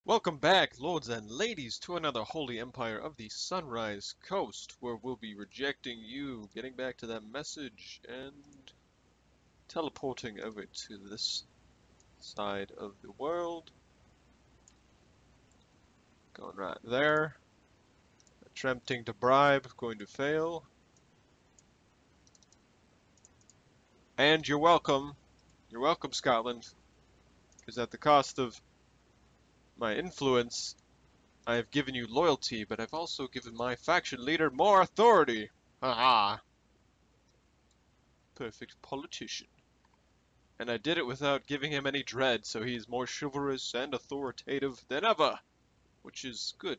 Welcome back, lords and ladies, to another holy empire of the Sunrise Coast, where we'll be rejecting you, getting back to that message, and teleporting over to this side of the world. Going right there. Attempting to bribe, going to fail. And you're welcome, Scotland, because at the cost of my influence, I have given you loyalty, but I've also given my faction leader more authority. Haha. Perfect politician. And I did it without giving him any dread, so he's more chivalrous and authoritative than ever, which is good.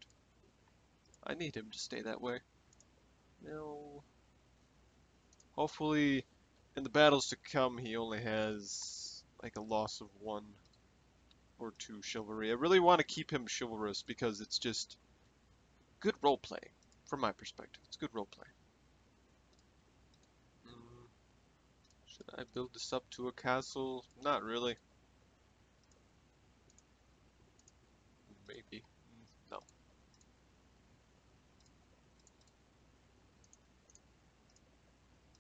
I need him to stay that way. No. Hopefully, in the battles to come, he only has like a loss of 1 or 2 chivalry. I really want to keep him chivalrous because it's just good role playing, from my perspective. It's good role play. Should I build this up to a castle? Not really. Maybe. No.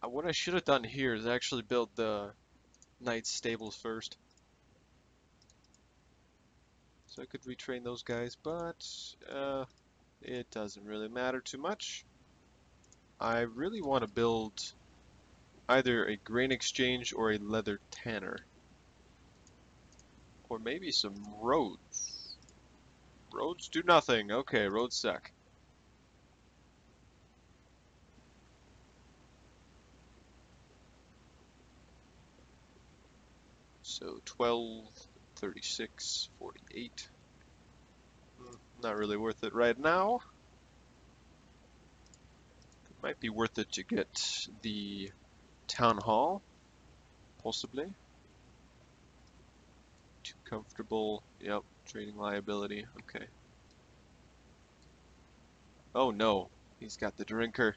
What I should have done here is actually build the knights stables first. So I could retrain those guys, but it doesn't really matter too much. I really want to build either a grain exchange or a leather tanner. Or maybe some roads. Roads do nothing. Okay, roads suck. So 12, 36, 48. Not really worth it right now. It might be worth it to get the town hall, possibly. Too comfortable. Yep, trading liability. Okay. Oh no, he's got the drinker.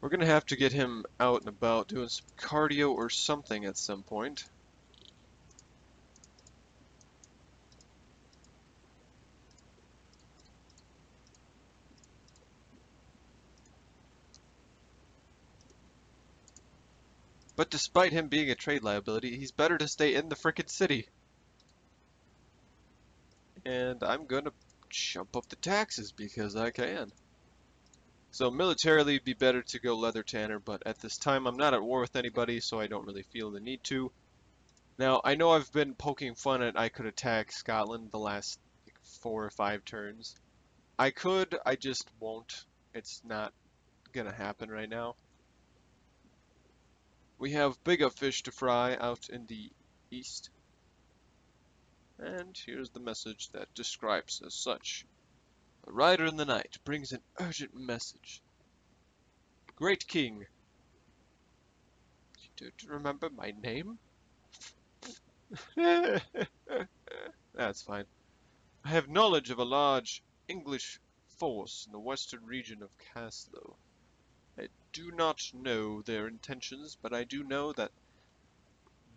We're gonna have to get him out and about doing some cardio or something at some point. But despite him being a trade liability, he's better to stay in the frickin' city. And I'm gonna jump up the taxes because I can. So militarily it'd be better to go leather tanner, but at this time I'm not at war with anybody, so I don't really feel the need to. Now, I know I've been poking fun at I could attack Scotland the last like, 4 or 5 turns. I could, I just won't. It's not gonna happen right now. We have bigger fish to fry out in the east. And here's the message that describes as such. A rider in the night brings an urgent message. Great King. You don't remember my name? That's fine. I have knowledge of a large English force in the western region of Caslo. I do not know their intentions, but I do know that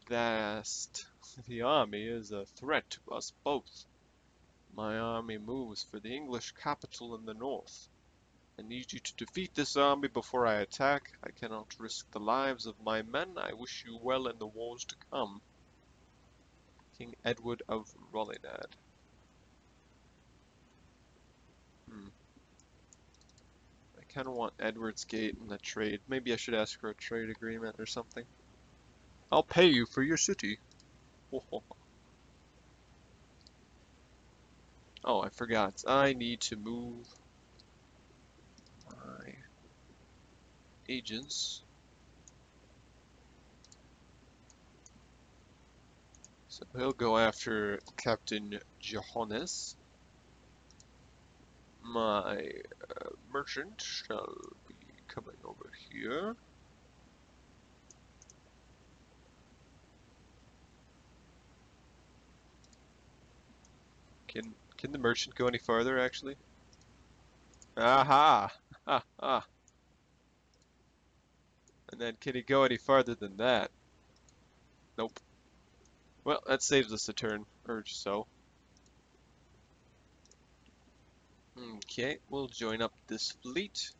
the army is a threat to us both. My army moves for the English capital in the north. I need you to defeat this army before I attack. I cannot risk the lives of my men. I wish you well in the wars to come. King Edward of Rollinad. I kind of want Edward's Gate in the trade. Maybe I should ask for a trade agreement or something. I'll pay you for your city. Oh, I forgot. I need to move my agents. So he'll go after Captain Johannes. My merchant shall be coming over here. Can the merchant go any farther, actually? Aha! Ha ha! And then can he go any farther than that? Nope. Well, that saves us a turn, or so. Okay, we'll join up this fleet.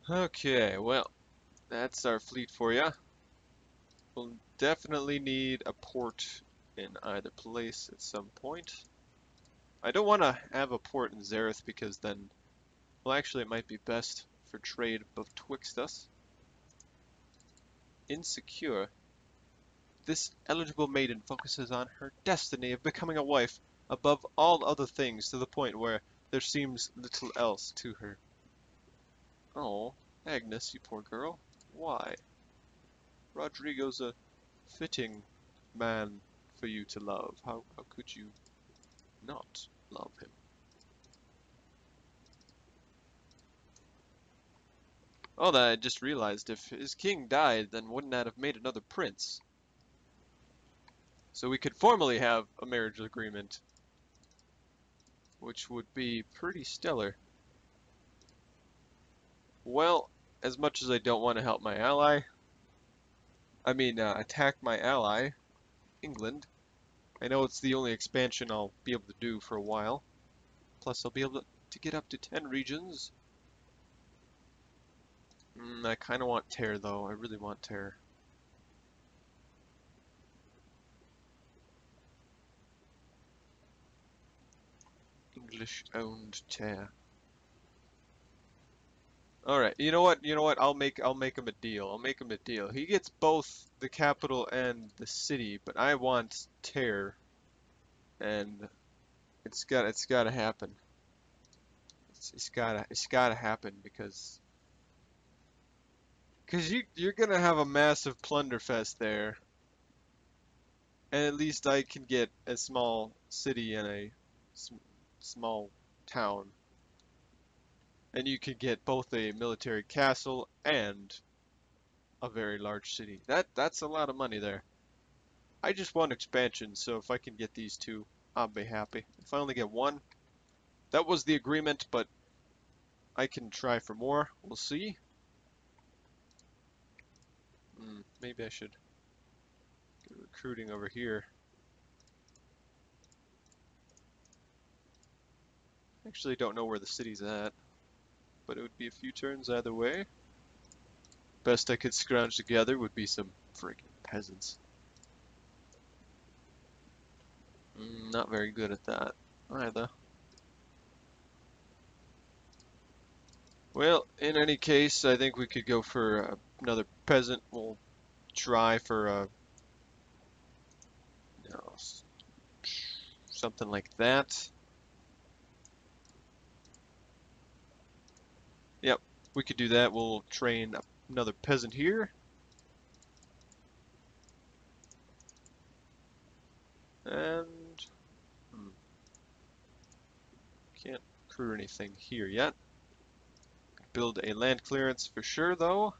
Okay, well, that's our fleet for you. We'll definitely need a port in either place at some point. I don't want to have a port in Zareth because then, well, actually it might be best for trade betwixt us. Insecure. This eligible maiden focuses on her destiny of becoming a wife above all other things to the point where there seems little else to her. Oh, Agnes, you poor girl. Why? Rodrigo's a fitting man for you to love. How could you not love him? Oh, that I just realized, if his king died, then wouldn't that have made another prince? So we could formally have a marriage agreement, which would be pretty stellar. Well, as much as I don't want to help my ally, attack my ally, England, I know it's the only expansion I'll be able to do for a while. Plus, I'll be able to get up to 10 regions. I kind of want Terre, though. I really want Terre. English-owned Terre. All right. You know what? You know what? I'll make him a deal. I'll make him a deal. He gets both the capital and the city, but I want Terre, and it's gotta happen. It's gotta happen because you're gonna have a massive plunder fest there, and at least I can get a small city and a small town, and you can get both a military castle and a very large city. That's a lot of money there. I just want expansion, so if I can get these two, I'll be happy. If I only get one, that was the agreement, but I can try for more. We'll see. Maybe I should get recruiting over here. Actually, don't know where the city's at, but it would be a few turns either way. Best I could scrounge together would be some freaking peasants. Not very good at that either. Well, in any case, I think we could go for another peasant. We'll try for something like that. Yep, we could do that. We'll train another peasant here. And can't recruit anything here yet. Build a land clearance for sure, though.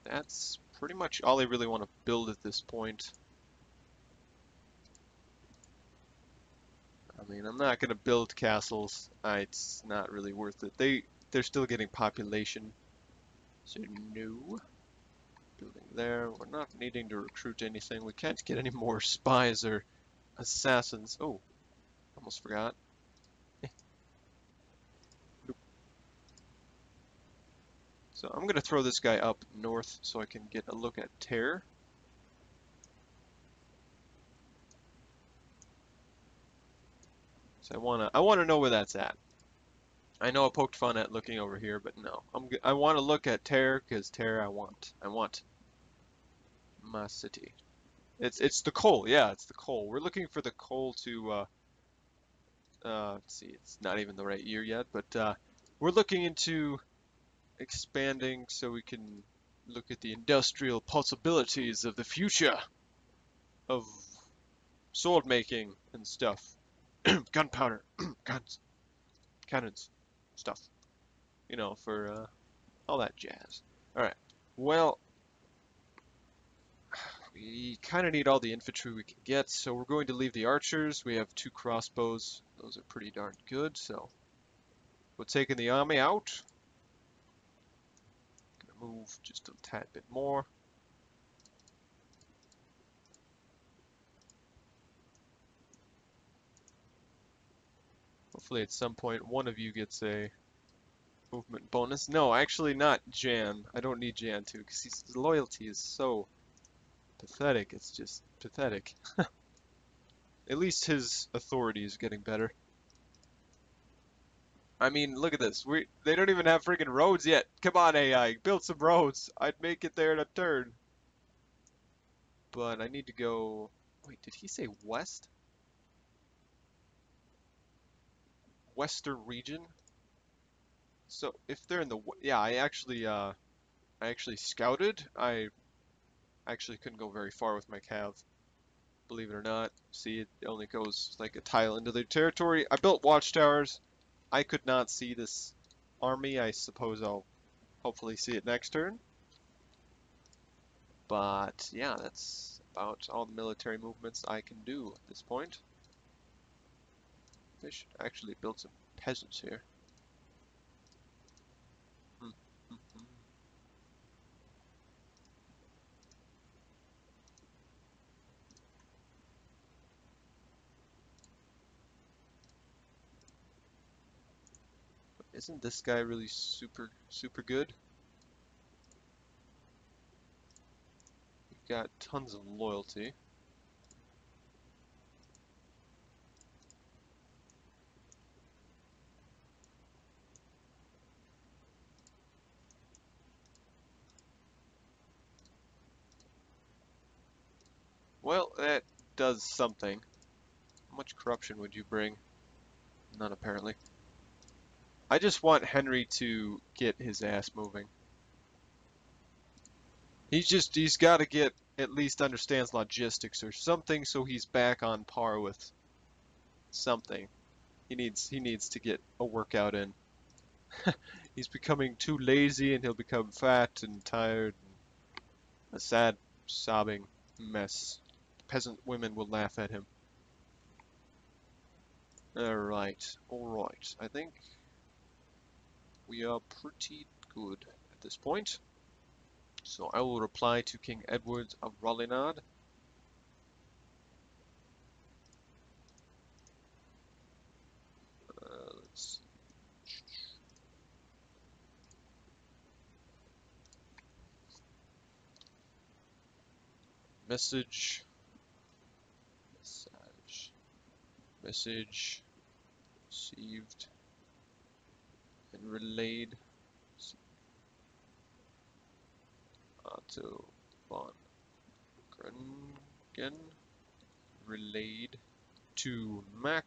That's pretty much all I really want to build at this point. I mean, I'm not going to build castles. It's not really worth it. They're still getting population. So no. Building there. We're not needing to recruit anything. We can't get any more spies or assassins. Oh, almost forgot. Nope. So I'm going to throw this guy up north so I can get a look at Terre. So I wanna know where that's at. I know I poked fun at looking over here, but no. I want to look at Terre because Terre I want my city. It's the coal. Yeah, it's the coal. We're looking for the coal to let's see. It's not even the right year yet, but we're looking into expanding so we can look at the industrial possibilities of the future of sword making and stuff. Gunpowder, guns, cannons, stuff. You know, for all that jazz. All right. Well, We kind of need all the infantry we can get, so we're going to leave the archers. We have 2 crossbows. Those are pretty darn good, so we're taking the army out. Gonna move just a tad bit more. Hopefully at some point one of you gets a movement bonus. No, actually not Jan. I don't need Jan to, because his loyalty is so pathetic. It's just pathetic. At least his authority is getting better. I mean, look at this. They don't even have freaking roads yet. Come on, AI, build some roads. I'd make it there in a turn. But I need to go... Wait, did he say west? Western region? So if they're in the... Yeah, I actually scouted. I actually couldn't go very far with my cav. Believe it or not. See, it only goes like a tile into their territory. I built watchtowers. I could not see this army. I suppose I'll hopefully see it next turn. But yeah, that's about all the military movements I can do at this point. They should actually build some peasants here. Isn't this guy really super good? We've got tons of loyalty. Well, that does something. How much corruption would you bring? None, apparently. I just want Henry to get his ass moving. He's got to get, at least understands logistics or something, so he's back on par with something. He needs to get a workout in. He's becoming too lazy, and he'll become fat and tired, and a sad, sobbing mess. Peasant women will laugh at him. Alright. I think we are pretty good at this point. So I will reply to King Edward of Rollinard. Let's see. Message. Message received and relayed. Otto von Grungen relayed to Mac.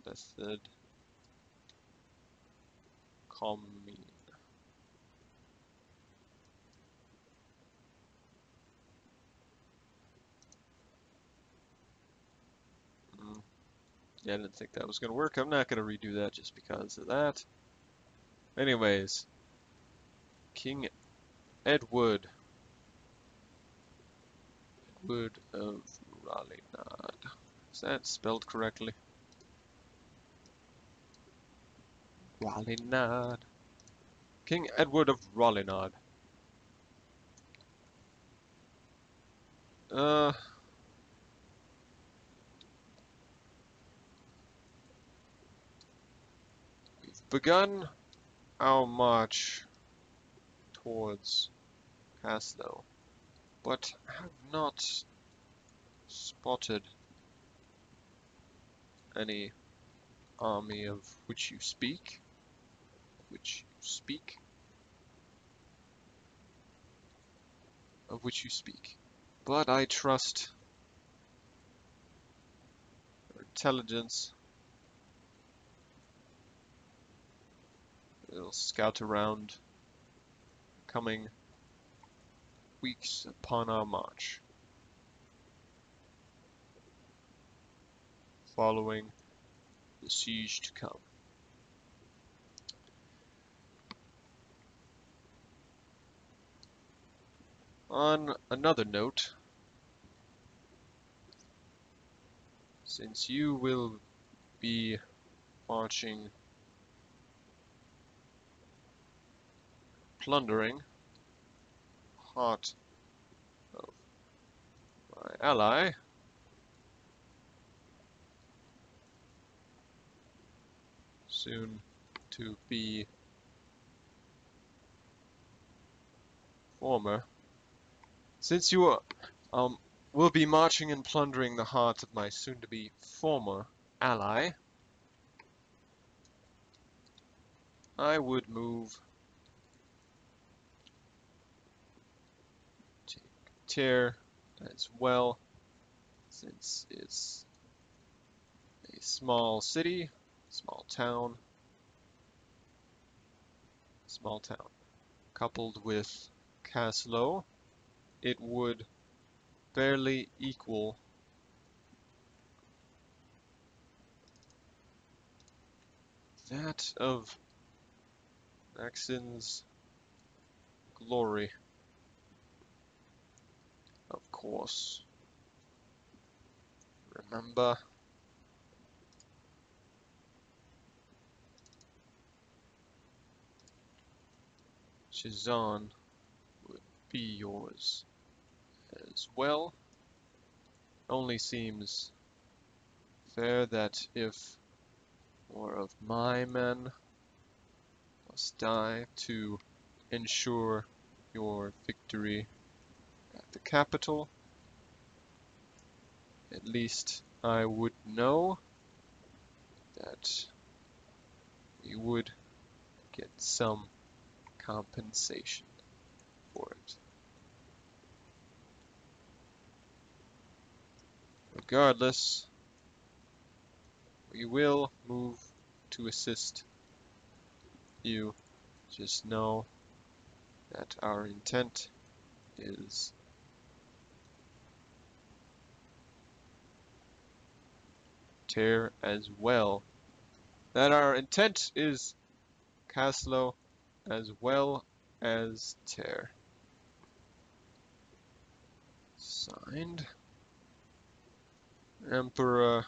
Method commune. Yeah, I didn't think that was going to work. I'm not going to redo that just because of that. Anyways, King Edward of Rollinard. Is that spelled correctly? Rollinard. King Edward of Rollinard. We've begun our march towards Haslo, but have not spotted any army of which you speak. But I trust your intelligence. We'll scout around coming weeks upon our march, following the siege to come. On another note, since you will be watching plundering hot of my ally, soon to be former, since you will be marching and plundering the heart of my soon-to-be former ally, I would move to Tyr as well, since it's a small city, small town, coupled with Caslow, it would barely equal that of Maxon's glory. Of course. Remember, Shizan would be yours as well. Only seems fair that if more of my men must die to ensure your victory at the capital, at least I would know that we would get some compensation for it. Regardless, we will move to assist you. Just know that our intent is Tyr as well. That our intent is Caslow as well as Tyr. Signed. Emperor.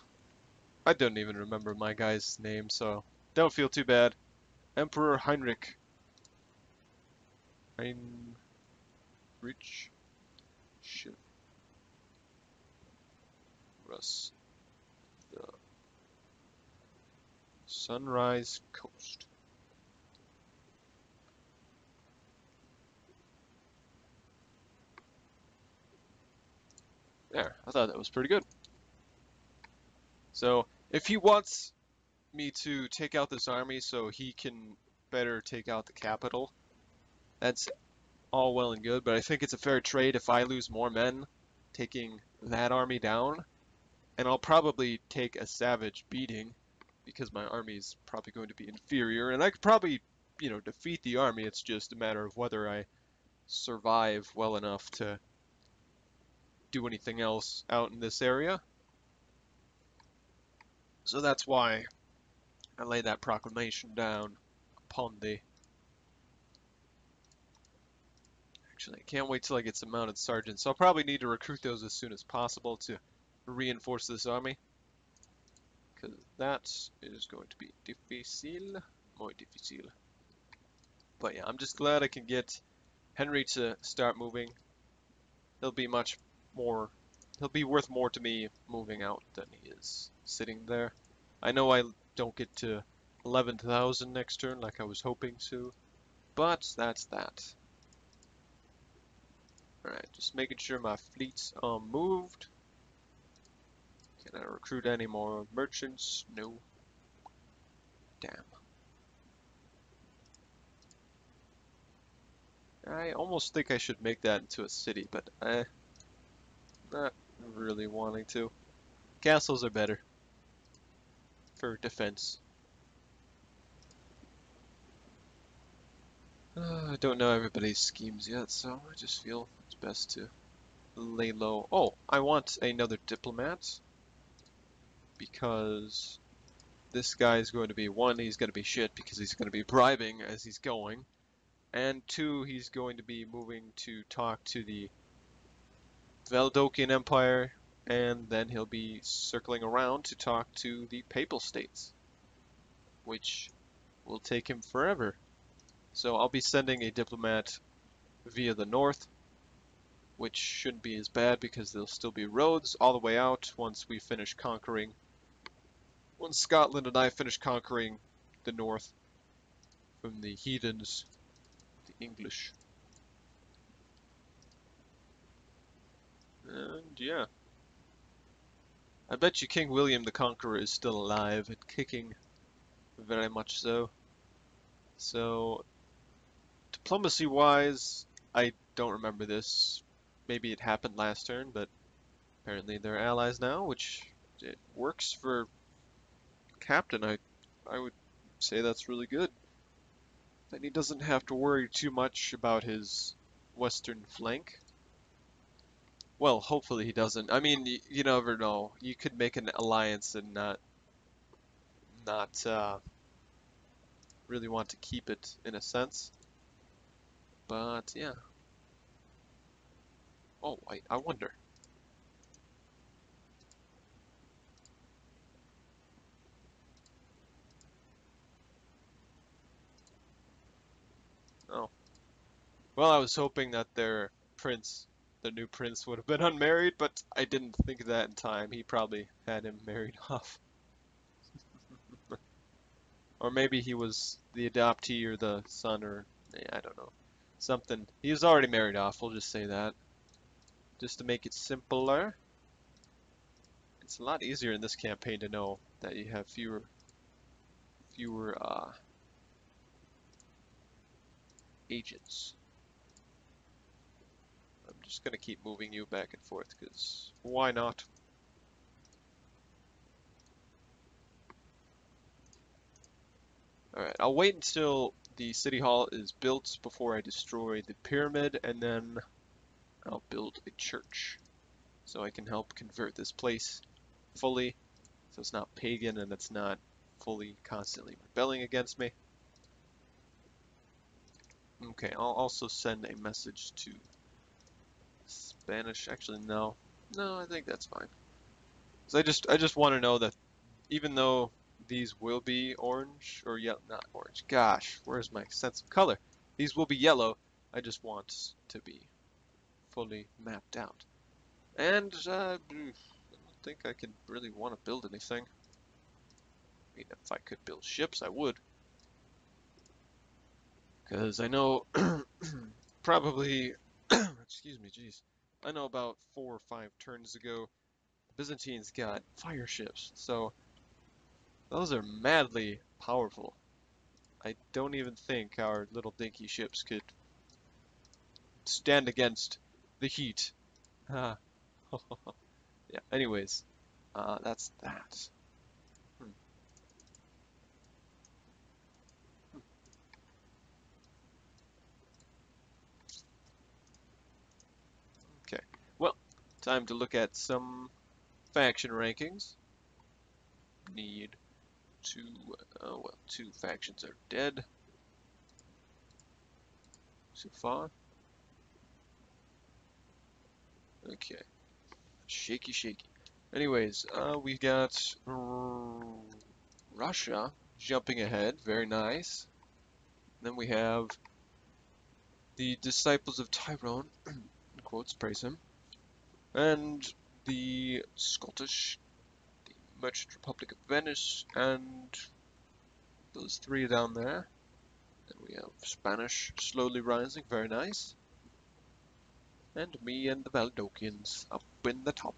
I don't even remember my guy's name, so don't feel too bad. Emperor Heinrich. Russ. The Sunrise Coast. There, I thought that was pretty good. So, if he wants me to take out this army so he can better take out the capital, that's all well and good, but I think it's a fair trade if I lose more men taking that army down, and I'll probably take a savage beating because my army is probably going to be inferior, and I could probably, defeat the army. It's just a matter of whether I survive well enough to do anything else out in this area. So that's why I laid that proclamation down upon the... Actually, I can't wait till I get some mounted sergeants. So I'll probably need to recruit those as soon as possible to reinforce this army, because that is going to be difficile, muy difficile. But yeah, I'm just glad I can get Henry to start moving. He'll be worth more to me moving out than he is sitting there. I know I don't get to 11,000 next turn like I was hoping to, but that's that. Alright, just making sure my fleet's moved. Can I recruit any more merchants? No. Damn. I almost think I should make that into a city, but not really wanting to. Castles are better for defense. I don't know everybody's schemes yet, so I just feel it's best to lay low. Oh, I want another diplomat, because this guy is going to be, one, he's going to be shit because he's going to be bribing as he's going. And 2, he's going to be moving to talk to the Valdokian Empire, and then he'll be circling around to talk to the Papal States, which will take him forever. So I'll be sending a diplomat via the north, which shouldn't be as bad because there'll still be roads all the way out once we finish conquering. Once Scotland and I finish conquering the north from the heathens, the English. And yeah. I bet you King William the Conqueror is still alive and kicking, very much so. So, diplomacy-wise, I don't remember this. Maybe it happened last turn, but apparently they're allies now, which it works for Captain. I would say that's really good. Then he doesn't have to worry too much about his western flank. Well, hopefully he doesn't. I mean, you never know. You could make an alliance and not really want to keep it in a sense. But yeah. Oh, I wonder. Oh. Well, I was hoping that their prince, the new prince, would have been unmarried, but I didn't think of that in time. He probably had him married off. Or maybe he was the adoptee or the son or I don't know. Something. He was already married off, we'll just say that. Just to make it simpler. It's a lot easier in this campaign to know that you have fewer agents. I'm just gonna keep moving you back and forth because why not? Alright, I'll wait until the city hall is built before I destroy the pyramid, and then I'll build a church so I can help convert this place fully so it's not pagan and it's not fully constantly rebelling against me. Okay, I'll also send a message to Spanish. Actually, no. No, I think that's fine. So I just want to know that even though these will be orange, or yellow, not orange. Gosh, where's my sense of color? These will be yellow. I just want to be fully mapped out. And I don't think I can really want to build anything. I mean, if I could build ships, I would. Because I know probably, excuse me, jeez. I know about 4 or 5 turns ago, the Byzantines got fire ships, so those are madly powerful. I don't even think our little dinky ships could stand against the heat. Ah. Yeah, anyways, that's that. Hmm. Okay, well, time to look at some faction rankings. Need to, well, 2 factions are dead so far. Okay, shaky, shaky. Anyways, we got Russia jumping ahead, very nice. Then we have the Disciples of Tyrone, in quotes, praise him, and the Scottish, the Merchant Republic of Venice, and those 3 down there. Then we have Spanish slowly rising, very nice. And me and the Valdokians up in the top.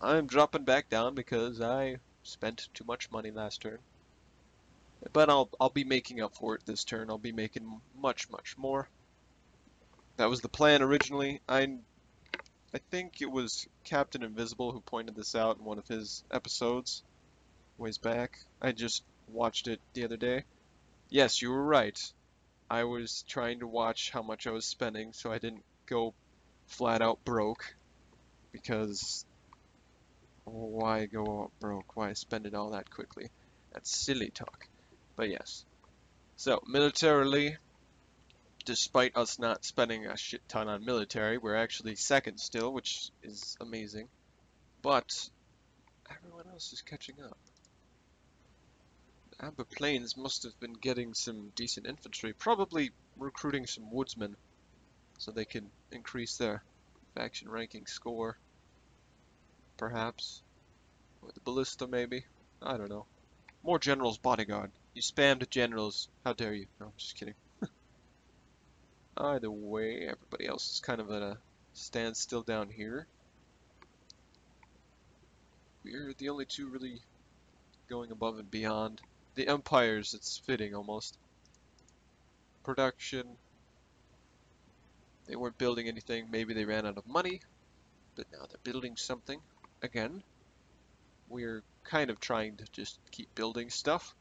I'm dropping back down because I spent too much money last turn. But I'll be making up for it this turn. I'll be making much more. That was the plan originally. I think it was Captain Invisible who pointed this out in one of his episodes ways back. I just watched it the other day. Yes, you were right. I was trying to watch how much I was spending so I didn't go flat out broke. Because why go broke? Why spend it all that quickly? That's silly talk. But yes. So, militarily, Despite us not spending a shit ton on military, we're actually second still, which is amazing. But everyone else is catching up. The Amber Plains must have been getting some decent infantry, probably recruiting some woodsmen so they can increase their faction ranking score, perhaps. Or the ballista, maybe. I don't know. More generals bodyguard. You spammed generals. How dare you? No, I'm just kidding. Either way, everybody else is kind of at a standstill down here. We're the only two really going above and beyond. The empires, it's fitting almost. Production. They weren't building anything. Maybe they ran out of money. But now they're building something. Again. We're kind of trying to just keep building stuff.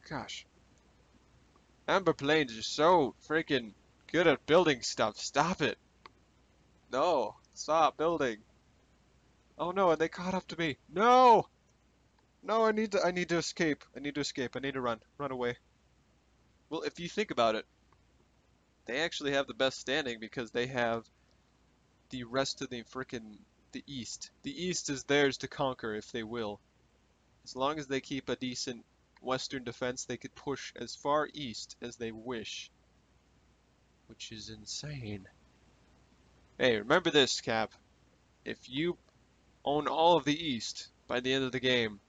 Gosh. Amber Plains are so freaking good at building stuff. Stop it. No. Stop building. Oh no, and they caught up to me. No! No, I need to escape. I need to escape. I need to run. Run away. Well, if you think about it, they actually have the best standing because they have the rest of the East. The East is theirs to conquer if they will. As long as they keep a decent Western defense, they could push as far east as they wish. Which is insane. Hey, remember this, Cap. If you own all of the East by the end of the game,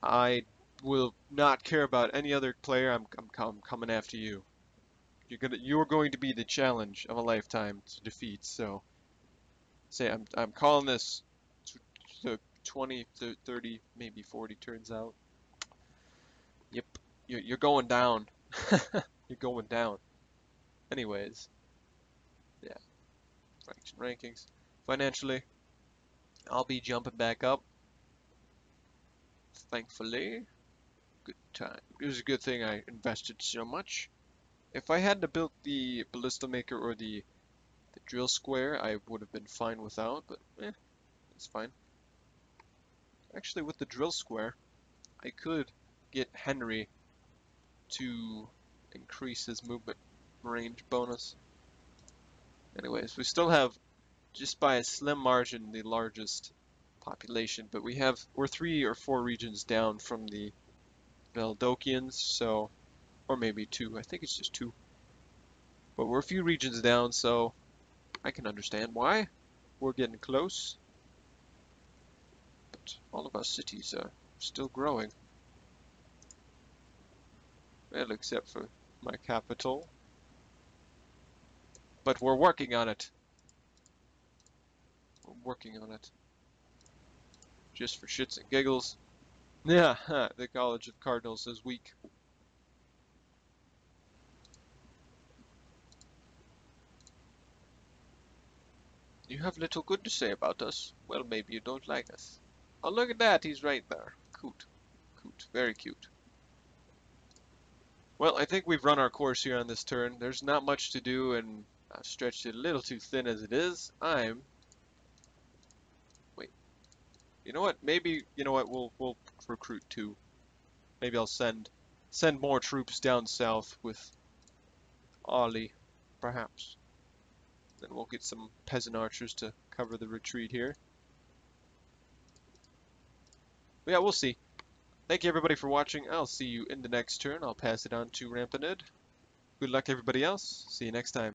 I will not care about any other player. I'm coming after you. You're going to be the challenge of a lifetime to defeat. So, say I'm calling this to 20, 30, maybe 40 turns out. Yep, you're going down. You're going down. Anyways, yeah. Faction rankings. Financially, I'll be jumping back up. Thankfully, good time. It was a good thing I invested so much. If I hadn't built the ballista maker or the drill square, I would have been fine without, but it's fine. Actually, with the drill square, I could get Henry to increase his movement range bonus. Anyways, we still have, just by a slim margin, the largest population, but we're 3 or 4 regions down from the Valdokians, so, or maybe 2, I think it's just 2. But we're a few regions down, so I can understand why. We're getting close. But all of our cities are still growing. Well, except for my capital. But we're working on it. We're working on it. Just for shits and giggles. Yeah, the College of Cardinals is weak. You have little good to say about us. Well, maybe you don't like us. Oh, look at that. He's right there. Cute. Cute. Very cute. Well, I think we've run our course here on this turn. There's not much to do, and I've stretched it a little too thin as it is. Wait. You know what? Maybe, you know what? We'll recruit 2. Maybe I'll send more troops down south with Ollie, perhaps. Then we'll get some peasant archers to cover the retreat here. But yeah, we'll see. Thank you everybody for watching. I'll see you in the next turn. I'll pass it on to Rampanid. Good luck everybody else. See you next time.